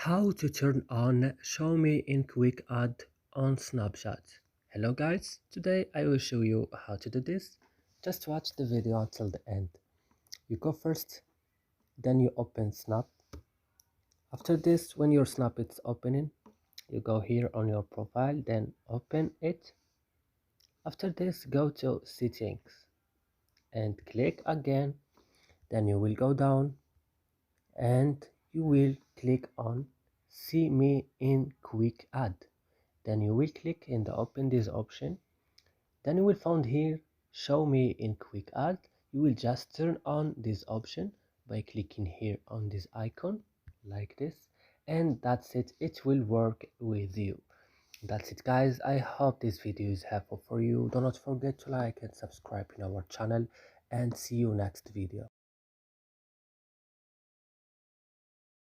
How to turn on Show Me in Quick Add on Snapchat. Hello guys, today I will show you how to do this. Just watch the video until the end. You go first, then you open Snap. After this, when your Snap is opening, you go here on your profile, then open it. After this, go to Settings and click again. Then you will go down and you will click on See Me in Quick Add. Then you will click in the open this option. Then you will find here Show Me in Quick Add. You will just turn on this option by clicking here on this icon like this, and that's it. It will work with you. That's it guys. I hope this video is helpful for you. Do not forget to like and subscribe in our channel, and see you next video.